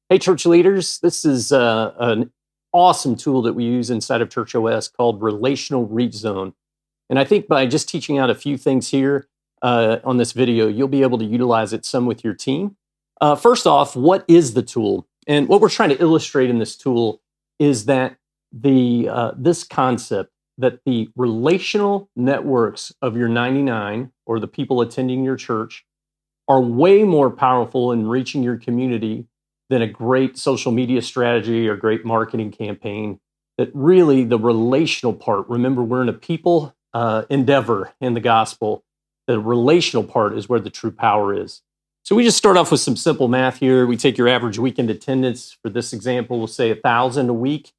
Hey, church leaders, this is an awesome tool that we use inside of ChurchOS called Relational Reach Zone. And I think by just teaching out a few things here on this video, you'll be able to utilize it some with your team. First off, what is the tool? And what we're trying to illustrate in this tool is that this concept that the relational networks of your 99 or the people attending your church are way more powerful in reaching your community than a great social media strategy or great marketing campaign. That really the relational part, remember, we're in a people endeavor in the gospel. The relational part is where the true power is. So we just start off with some simple math here. We take your average weekend attendance. For this example, we'll say 1,000 a week.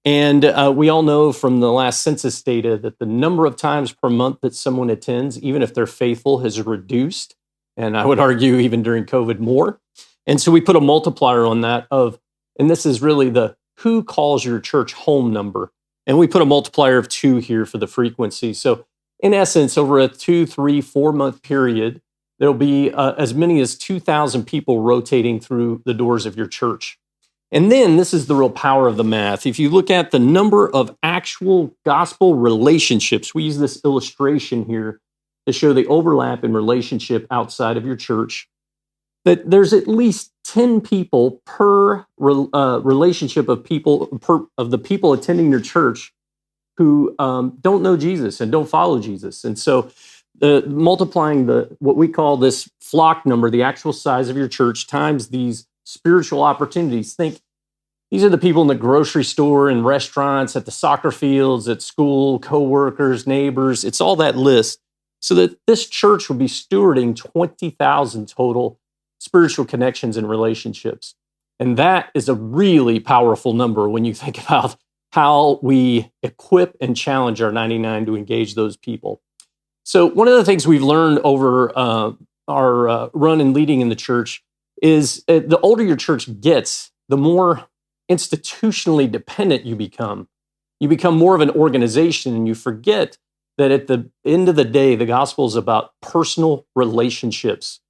And we all know from the last census data that the number of times per month that someone attends, even if they're faithful, has reduced. And I would argue even during COVID more. And so we put a multiplier on that and this is really the who calls your church home number. And we put a multiplier of 2 here for the frequency. So in essence, over a 2, 3, 4 month period, there'll be as many as 2,000 people rotating through the doors of your church. And then this is the real power of the math. If you look at the number of actual gospel relationships, we use this illustration here to show the overlap in relationship outside of your church, that there's at least 10 people per relationship of the people attending your church who don't know Jesus and don't follow Jesus. And so multiplying what we call this flock number, the actual size of your church, times these spiritual opportunities. Think these are the people in the grocery store and restaurants, at the soccer fields, at school, coworkers, neighbors. It's all that list. So that this church would be stewarding 20,000 total spiritual connections and relationships. And that is a really powerful number when you think about how we equip and challenge our 99 to engage those people. So one of the things we've learned over our run and leading in the church is the older your church gets, the more institutionally dependent you become. You become more of an organization, and you forget that at the end of the day, the gospel is about personal relationships.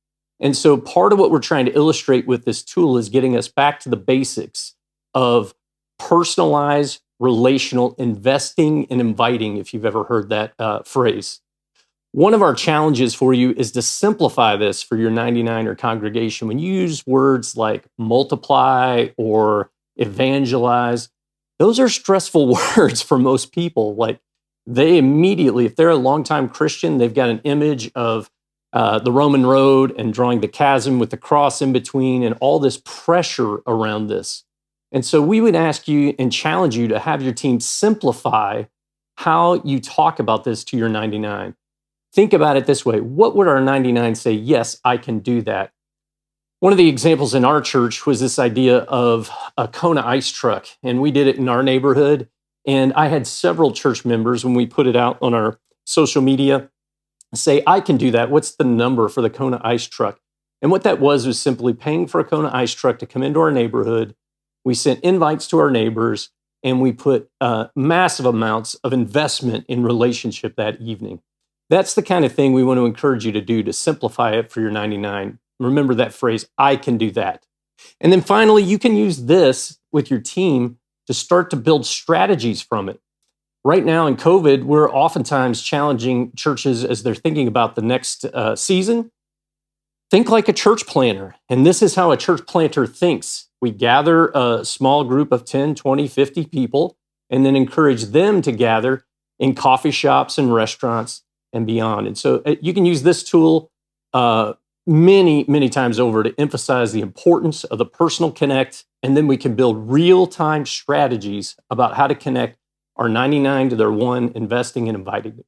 And so part of what we're trying to illustrate with this tool is getting us back to the basics of personalized relational investing and inviting, if you've ever heard that phrase. One of our challenges for you is to simplify this for your 99er congregation. When you use words like multiply or evangelize, those are stressful words for most people. Like they immediately, if they're a longtime Christian, they've got an image of the Roman road and drawing the chasm with the cross in between and all this pressure around this. And so we would ask you and challenge you to have your team simplify how you talk about this to your 99. Think about it this way. What would our 99 say? Yes, I can do that. One of the examples in our church was this idea of a Kona ice truck, and we did it in our neighborhood. And I had several church members, when we put it out on our social media, say, I can do that. What's the number for the Kona ice truck? And what that was simply paying for a Kona ice truck to come into our neighborhood. We sent invites to our neighbors, and we put massive amounts of investment in relationship that evening. That's the kind of thing we want to encourage you to do to simplify it for your 99. Remember that phrase, I can do that. And then finally, you can use this with your team to start to build strategies from it. Right now in COVID, we're oftentimes challenging churches as they're thinking about the next season. Think like a church planter. And this is how a church planter thinks. We gather a small group of 10, 20, 50 people, and then encourage them to gather in coffee shops and restaurants and beyond. And so you can use this tool many, many times over to emphasize the importance of the personal connect. And then we can build real-time strategies about how to connect our 99 to their 1, investing and inviting them.